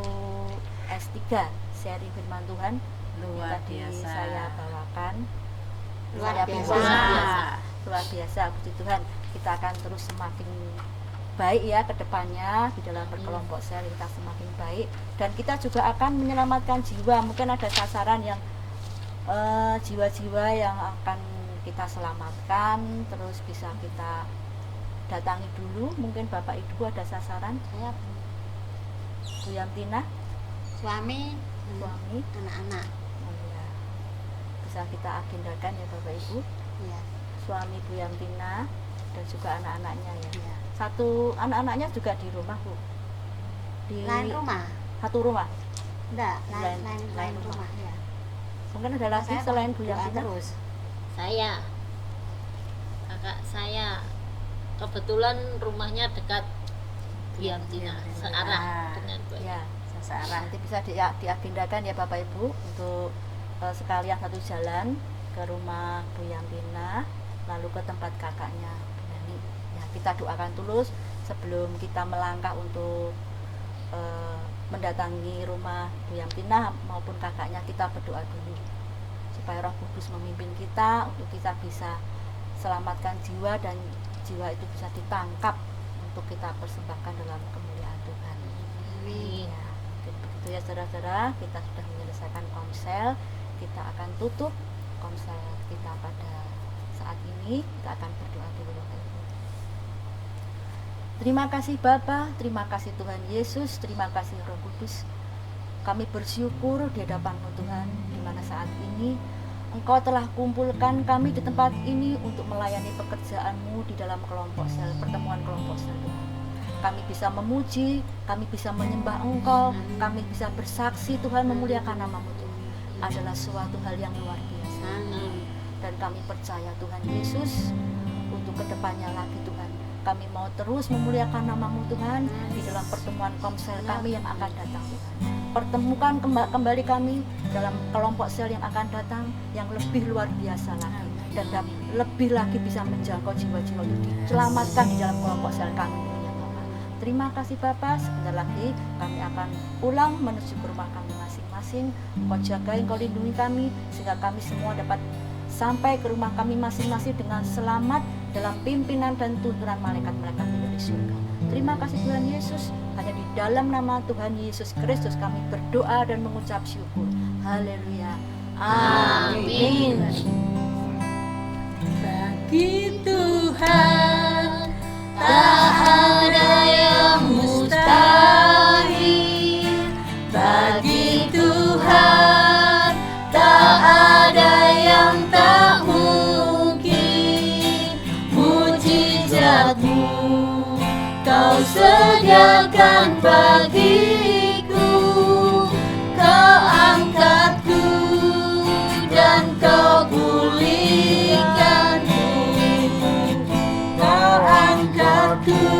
S3 sharing firman Tuhan Luar yang tadi biasa. saya bawakan. Luar Saya biasa. pimpin. Luar biasa, puji Tuhan. Kita akan terus semakin baik ya ke depannya di dalam berkelompok sel, kita semakin baik, dan kita juga akan menyelamatkan jiwa. Mungkin ada sasaran yang jiwa-jiwa yang akan kita selamatkan, terus bisa kita datangi dulu. Mungkin Bapak Ibu ada sasaran, Saya Bu Yamtina, suami, suami, anak-anak. oh ya, bisa kita agendakan ya Bapak Ibu, Ya. suami Bu Yamtina dan juga anak-anaknya ya. Ya. Satu anak-anaknya juga di rumah Bu, di Lain rumah? satu rumah. Enggak, Lain- lain lain rumah ya. Mungkin ada lagi Saya selain Bu doa Yamtina. terus. Saya. Kakak saya. Kebetulan rumahnya dekat Bu Yamtina, searah dengan Bu. Ya, Sasaran. nanti bisa diagendakan ya Bapak Ibu untuk sekalian satu jalan ke rumah Bu Yamtina, lalu ke tempat kakaknya Bu Nani. Ya, kita doakan tulus sebelum kita melangkah untuk mendatangi rumah Bu Yamtina maupun kakaknya. Kita berdoa dulu supaya Roh Kudus memimpin kita untuk kita bisa selamatkan jiwa, dan jiwa itu bisa ditangkap untuk kita persembahkan dalam kemuliaan Tuhan. Amin. Ya, mungkin begitu ya saudara-saudara, kita sudah menyelesaikan komsel. Kita akan tutup komsel kita pada saat ini. Kita akan berdoa dulu Bapak Ibu. Terima kasih Bapa, terima kasih Tuhan Yesus, terima kasih Roh Kudus. Kami bersyukur di hadapan-Mu Tuhan, di mana saat ini Engkau telah kumpulkan kami di tempat ini untuk melayani pekerjaan-Mu di dalam kelompok sel, pertemuan kelompok sel Tuhan. kami bisa memuji, kami bisa menyembah Engkau, kami bisa bersaksi Tuhan memuliakan nama-Mu Tuhan, adalah suatu hal yang luar biasa. Dan kami percaya Tuhan Yesus, untuk kedepannya lagi Tuhan, kami mau terus memuliakan nama-Mu Tuhan di dalam pertemuan komsel kami yang akan datang Tuhan. Pertemukan kembali kami dalam kelompok sel yang akan datang yang lebih luar biasa lagi, dan lebih lagi bisa menjangkau jiwa-jiwa untuk diselamatkan di dalam kelompok sel kami. Terima kasih Bapak, sebentar lagi kami akan pulang menuju ke rumah kami masing-masing. Engkau jaga, Engkau lindungi kami, sehingga kami semua dapat sampai ke rumah kami masing-masing dengan selamat dalam pimpinan dan tuntunan malaikat-malaikat dari surga. Terima kasih Tuhan Yesus, hanya di dalam nama Tuhan Yesus Kristus kami berdoa dan mengucap syukur. Haleluya. Amin. Bagi Tuhan tak ada yang mustahil. Bagi Tuhan tak ada yang tak mungkin. Mujizat-Mu Kau sediakan bagiku, Kau angkatku dan Kau pulihkanku. Kau angkatku